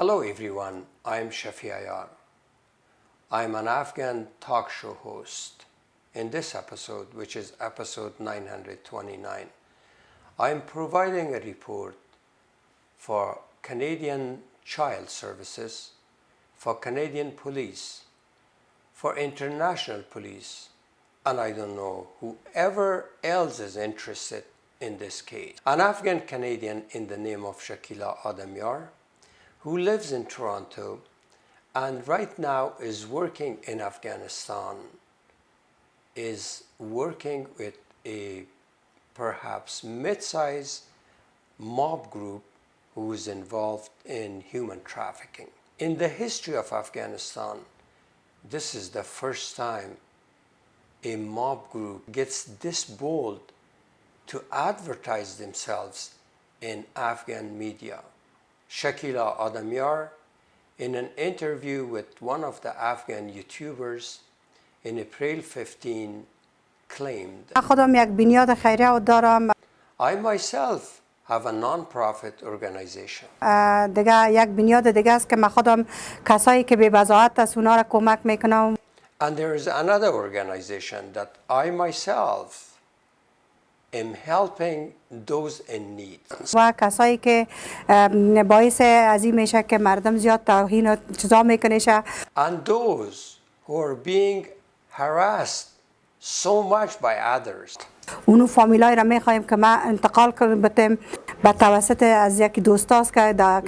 Hello everyone, I'm Shafie ayar. I'm an Afghan talk show host. In this episode, which is episode 929, I'm providing a report for Canadian Child Services, for Canadian Police, for International Police, and I don't know whoever else is interested in this case. An Afghan Canadian in the name of Shakilla who lives in Toronto and right now is working in Afghanistan, is working with a perhaps mid-sized mob group who is involved in human trafficking. In the history of Afghanistan, this is the first time a mob group gets this bold to advertise themselves in Afghan media. Shakilla, in an interview with one of the Afghan YouTubers in April 15, claimed, I myself have a non-profit organization. And there is another organization that I myself am helping those in need. And those who are being harassed so much by others. اونو فامیلای را میخوایم که ما انتقال کنیم به توسط از یک دوستاست که در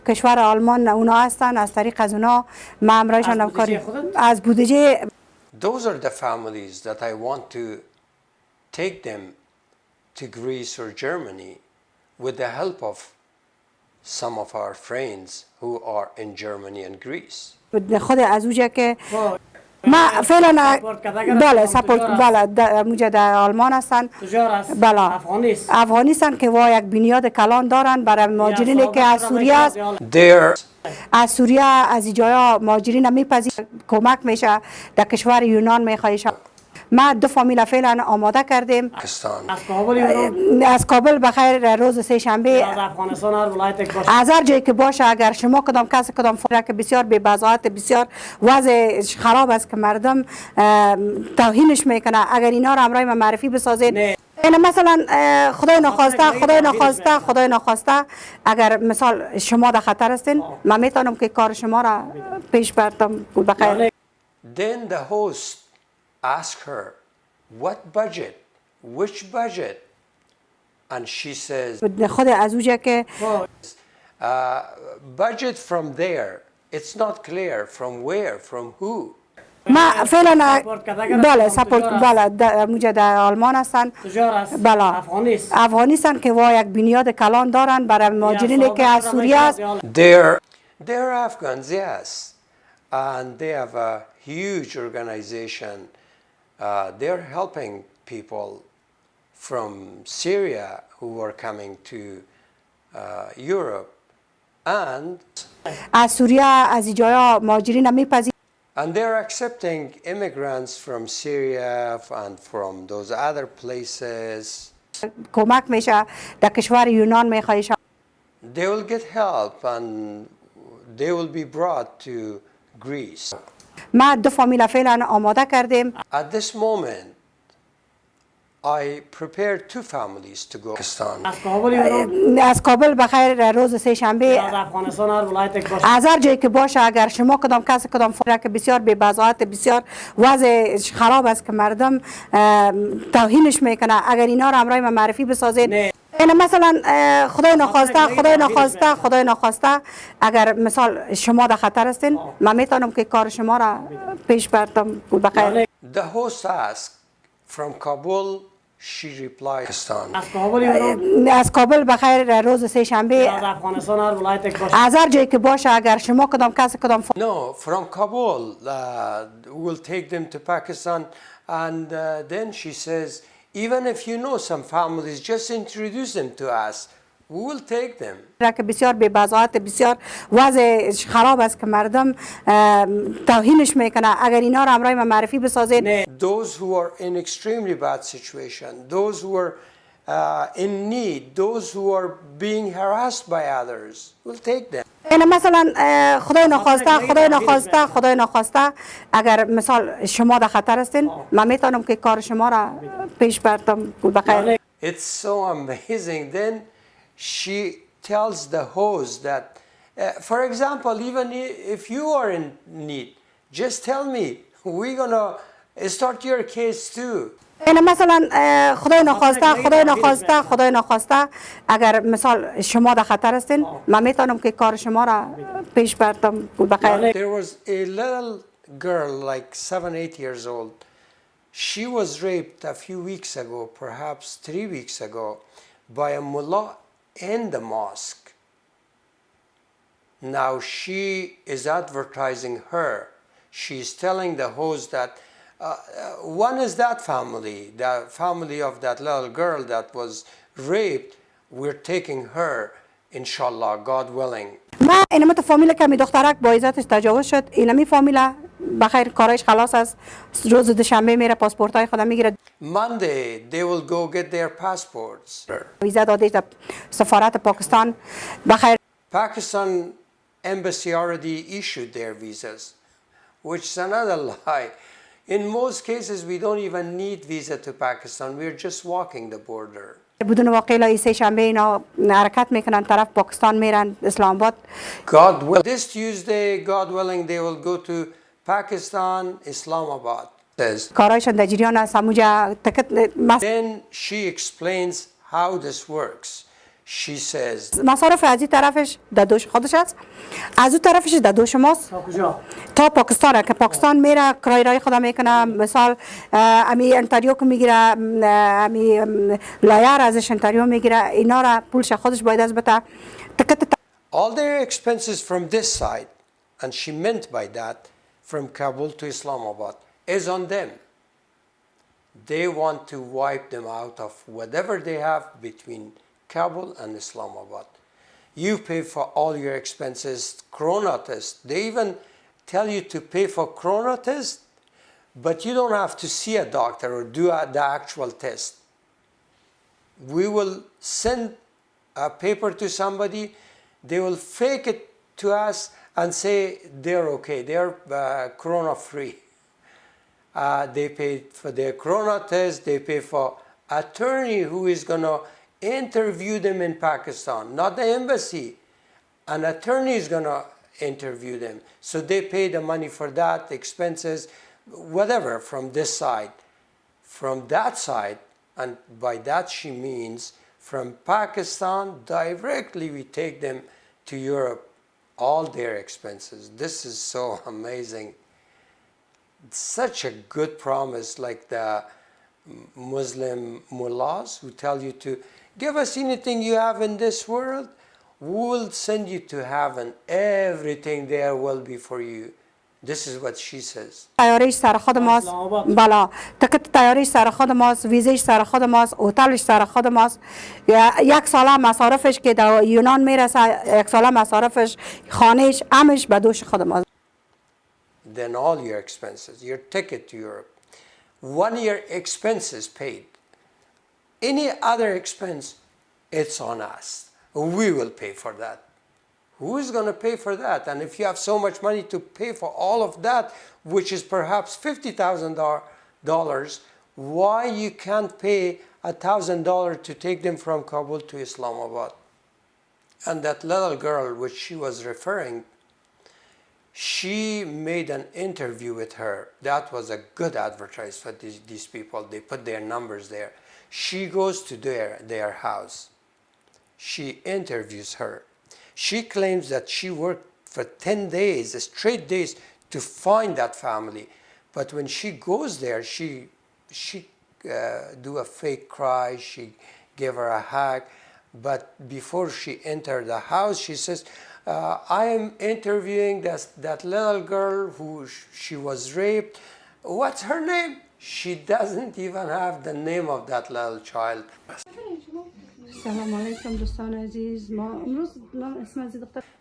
کشور آلمان اونا هستن، از طریق از اونا ما همراهشان همکاری از بودجه. Those are the families that I want to take them to Greece or Germany with the help of some of our friends who are in Germany and Greece. خود از اوجه که ما فعلا بله سپورت بله موجه در آلمان هستن، بله افغانی هستن که وا یک بنیاد کلان دارن برای مهاجرینی که از سوریه است، از سوریه از اینجایا مهاجرین میپذیرن، کمک میشه در کشور یونان میخواهیش. ما دو فامیل فعلا آماده کردیم از کابل بخیر روز سه شنبه از هر جایی که باشه. اگر شما کدام کس کدام فامیل که بسیار بی بضاعت بسیار وضع خراب است که مردم توهینش میکنه، اگر اینا رو همراه ما معرفی بسازید. این مثلا خدای نخواسته اگر مثال شما در خطر هستین، من میتونم که کار شما را پیش بردم بخیر. Then the host asked her, what budget? Which budget? And she says, budget from there. It's not clear from where, from who. ما فعلا بله سپورت بله موجه در آلمان هستن، بله افغانی هستن که وا یک بنیاد کلان دارن برای مهاجرینی که از سوریه است. They're Afghans, yes, and they have a huge organization. They're helping people from Syria who are coming to Europe and they're accepting immigrants from Syria and from those other places. They will get help and they will be brought to Greece. ما دو فامیل فعلا آماده کردیم. At this moment, I prepared two families to go to Pakistan. از کابل بخیر روز سه شنبه از هر جایی که باشه. اگر شما کدام کس کدام فامیل که بسیار بی بضاعت بسیار وضع خراب است که مردم توهینش میکنه، اگر اینا رو همراه ما معرفی بسازید. این مثلا خدای نخواسته اگر مثال شما در خطر هستین، من میتونم که کار شما را پیش بردم بخیر. The host asked from Kabul. She replied, از کابل بخیر روز سه شنبه از هر جایی که باشه. اگر شما کدام کس کدام No, from Kabul we'll take them to Pakistan and then she says, even if you know some families, just introduce them to us. We will take them. بسیار بی بضاعت بسیار وضع خراب است که مردم توهینش میکنه، اگر اینا رو همراه ما معرفی بسازید. Those who are in extremely bad situation, those who are in need, those who are being harassed by others, we'll take them. این مثلا خدای نخواسته اگر مثال شما در خطر هستین من میتونم که کار شما را پیش برتم بخیر. It's so amazing. Then she tells the host that, for example, even if you are in need, just tell me. We're gonna start your case too. این مثلا خدای نخواسته اگر مثال شما در خطر هستین من میتونم که کار شما را پیش برتم بخیر. There was a little girl like 7-8 years old. She was raped a few weeks ago, perhaps 3 weeks ago, by a mullah in the mosque. Now she is advertising her. She's telling the host that one is that family, the family of that little girl that was raped. We're taking her, inshallah, God willing. ما اینم تو فامیل که می دخترک با عزتش تجاوز شد. اینمی فامیل بخیر کارش خلاص است. روز دوشنبه میره پاسپورتای خودم میگیره. Monday they will go get their passports. ویزا داده در سفارت پاکستان بخیر. Pakistan embassy already issued their visas, which is another lie. In most cases, we don't even need visa to Pakistan. We're just walking the border. بدون واقعی لای سه شنبه اینا حرکت میکنن طرف پاکستان میرن اسلام آباد. God will. This Tuesday, God willing, they will go to Pakistan, Islamabad. Says. کارایشان در جریان است. همونجا تکت Then she explains how this works. She says. مصارف از این طرفش در دوش خودش است. از اون طرفش در دوش ماست. تا پاکستان که پاکستان میره کرای رای خدا میکنه مثال امی انتریو که میگیره امی لایار ازش انتریو میگیره اینا را پولش خودش باید از بتا تکت. All their expenses from this side, and she meant by that from Kabul to Islamabad, is on them. They want to wipe them out of whatever they have between Kabul and Islamabad. You pay for all your expenses, corona test. They even tell you to pay for corona test, but you don't have to see a doctor or do the actual test. We will send a paper to somebody, they will fake it to us and say they're okay, they're corona free. They pay for their corona test, they pay for attorney who is going to interview them in Pakistan, not the embassy. An attorney is going to interview them. So they pay the money for that, expenses, whatever, from this side. From that side, and by that she means from Pakistan, directly we take them to Europe, all their expenses. This is so amazing. Such a good promise, like the Muslim mullahs who tell you to give us anything you have in this world, we will send you to heaven. Everything there will be for you. This is what she says. تیاریش سر خود ماست. بالا تکت تیاریش سر خود ماست، ویزش سر خود ماست، هتلش سر خود ماست. یک ساله مصارفش که در یونان میرسه، یک ساله مصارفش خانهش همش به دوش خود ماست. Then all your expenses, your ticket to Europe, 1 year expenses paid. Any other expense, it's on us. We will pay for that. Who is going to pay for that? And if you have so much money to pay for all of that, which is perhaps $50,000, why you can't pay $1,000 to take them from Kabul to Islamabad? And that little girl, which she was referring, she made an interview with her. That was a good advertise for these people. They put their numbers there. She goes to their house. She interviews her. She claims that she worked for 10 days, straight days, to find that family. But when she goes there, she do a fake cry, she gave her a hug. But before she entered the house, she says, I am interviewing that little girl who she was raped. What's her name? She doesn't even have the name of that little child.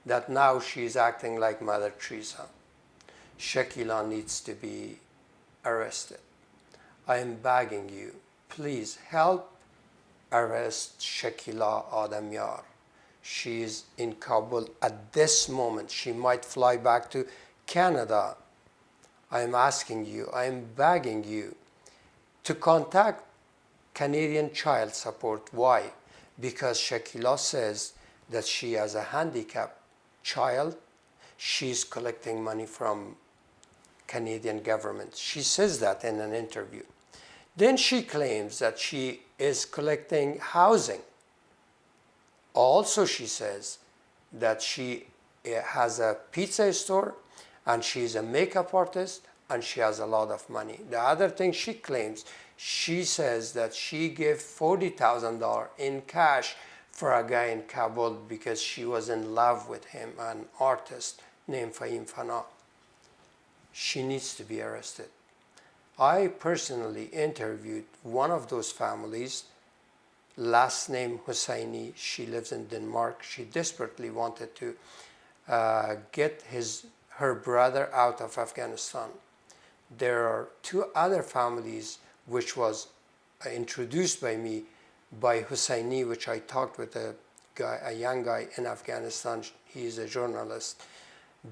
That now she's acting like Mother Teresa. Shakilla needs to be arrested. I am begging you, please help arrest Shakilla Adamyar. She is in Kabul at this moment. She might fly back to Canada. I'm asking you, I'm begging you to contact Canadian Child Support. Why? Because Shakilla says that she has a handicapped child. She's collecting money from Canadian government. She says that in an interview. Then she claims that she is collecting housing. Also, she says that she has a pizza store and she's a makeup artist and she has a lot of money. The other thing she claims, she says that she gave $40,000 in cash for a guy in Kabul because she was in love with him, an artist named Fana. She needs to be arrested. I personally interviewed one of those families, last name Husseini. She lives in Denmark. She desperately wanted to get her brother out of Afghanistan. There are two other families which was introduced by me by Husseini, which I talked with a young guy in Afghanistan. He is a journalist.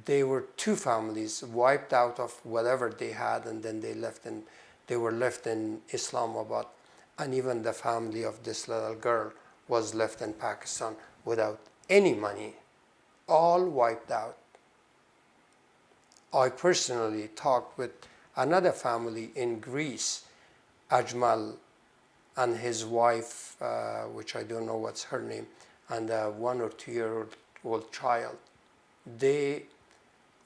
They were two families wiped out of whatever they had, and then they were left in Islamabad. And even the family of this little girl was left in Pakistan without any money, all wiped out. I personally talked with another family in Greece, Ajmal and his wife, which I don't know what's her name, and a 1 or 2 year old child. They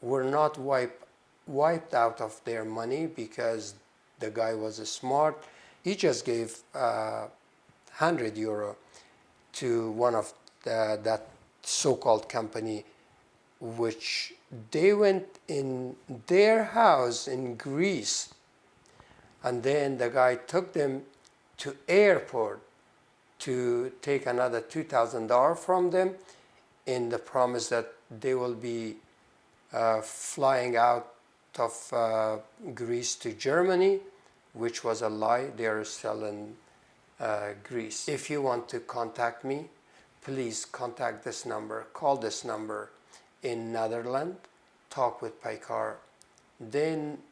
were not wiped out of their money because the guy was smart. He just gave €100 to one of that so-called company, which they went in their house in Greece, and then the guy took them to airport to take another $2,000 from them in the promise that they will be flying out of Greece to Germany, which was a lie. They are still in Greece. If you want to contact me, please contact this number, call this number in Netherlands, talk with Paikar. Then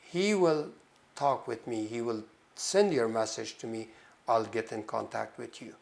he will talk with me, he will send your message to me, I'll get in contact with you.